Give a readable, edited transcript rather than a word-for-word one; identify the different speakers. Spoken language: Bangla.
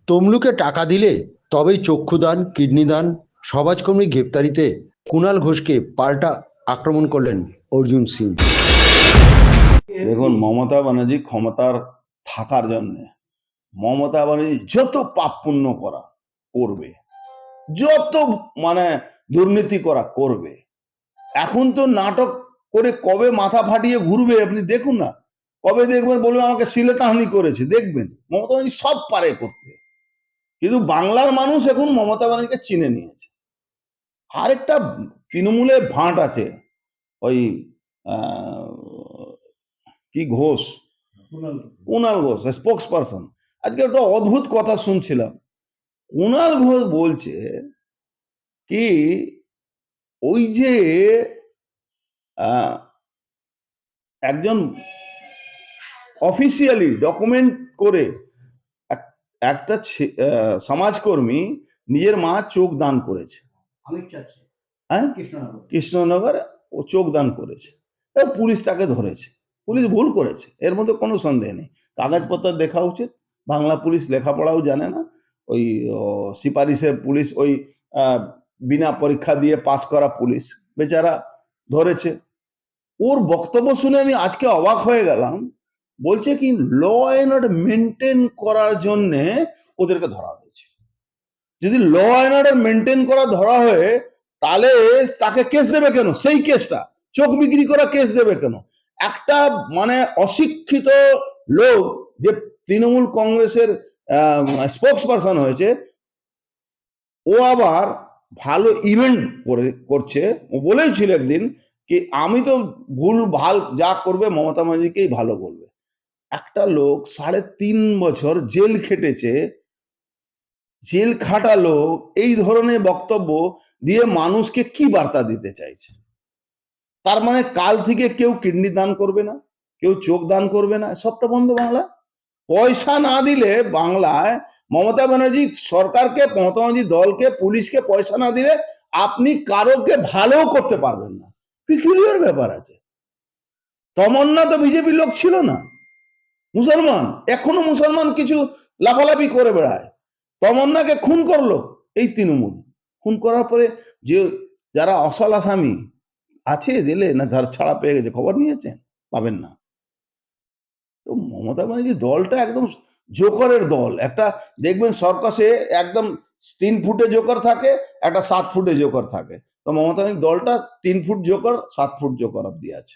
Speaker 1: তমলুকে টাকা দিলে তবেই চক্ষুদান, কিডনি দান। সমাজকর্মী গ্রেপ্তারিতে কুণাল ঘোষকে পাল্টা আক্রমণ করলেন অর্জুন সিং।
Speaker 2: দেখুন, মমতা ব্যানার্জি ক্ষমতার থাকার জন্য মমতা ব্যানার্জি যত পাপ পুণ্য করা করবে, যত দুর্নীতি করা করবে। এখন তো নাটক করে কবে মাথা ফাটিয়ে ঘুরবে আপনি দেখুন না। কবে দেখবেন বলবে আমাকে শ্লীলতাহানি করেছে, দেখবেন মমতা ব্যানার্জি সব পারে করতে। কিন্তু বাংলার মানুষ এখন মমতা ব্যানার্জিকে চিনে নিয়েছে। আরেকটা তৃণমূলে ভাঁট আছে, ওই কি ঘোষ, কুণাল ঘোষ, স্পোক্স পারসন। আজকে একটা অদ্ভুত কথা শুনছিলাম। কুণাল ঘোষ বলছে কি ওই যে একজন অফিসিয়ালি ডকুমেন্ট করে একটা সমাজকর্মী নিজের মা চোখ দান করেছে, হ্যাঁ, কৃষ্ণনগরে ও চোখ দান করেছে। পুলিশ তাকে ধরেছে, পুলিশ ভুল করেছে, এর মধ্যে কোনো সন্দেহ নেই। কাগজপত্র দেখা উচিত। বাংলা পুলিশ লেখাপড়াও জানে না, ওই সিপারিশের পুলিশ, ওই বিনা পরীক্ষা দিয়ে পাস করা পুলিশ বেচারা ধরেছে। ওর বক্তব্য শুনে আমি আজকে অবাক হয়ে গেলাম। বলছে কি ল অ্যান্ড অর্ডার মেনটেন করার জন্য ওদেরকে ধরা হয়েছে। যদি ল অ্যান্ড অর্ডার মেনটেন করা ধরা হয়ে, তাহলে তাকে কেস দেবে কেন? সেই কেসটা চোখ বিক্রি করা কেস দেবে কেন? একটা অশিক্ষিত লোক যে তৃণমূল কংগ্রেসের স্পোক্স পারসন হয়েছে, ও আবার ভালো ইভেন্ট করছে। ও বলেছিল একদিন কি আমি তো ভুল ভাল যা করবে মমতা ব্যানার্জিকেই ভালো বলবে। একটা লোক 3.5 বছর জেল খেটেছে, জেল খাটা লোক এই ধরনের বক্তব্য দিয়ে মানুষকে কি বার্তা দিতে চাইছে? তার মানে কাল থেকে কেউ কিডনি দান করবে না, কেউ চোখ দান করবে না, সবটা বন্ধ। বাংলা পয়সা না দিলে, বাংলায় মমতা ব্যানার্জি সরকারকে, মমতা ব্যানার্জি দলকে, পুলিশকে পয়সা না দিলে আপনি কারোকে ভালো করতে পারবেন না। পিকুলিয়ার ব্যাপার আছে। তমন্না তো বিজেপি লোক ছিল না, মুসলমান। এখনো মুসলমান কিছু লাফালাফি করে বেড়ায়। তমন্নাকে খুন করলো এই তৃণমূল। খুন করার পরে যে যারা অসল আসামি আছে দিলে না, ধর ছাড়া পেয়ে গেছে, খবর নিয়েছেন? পাবেন না। তো মমতা ব্যানার্জি দলটা একদম জোকারের দল। একটা দেখবেন সর্কাসে একদম 3 ফুটে জোকার থাকে, একটা 7 ফুটে জোকার থাকে। তো মমতা ব্যানার্জি দলটা 3 ফুট জোকার, 7 ফুট জোকার অব্দি আছে।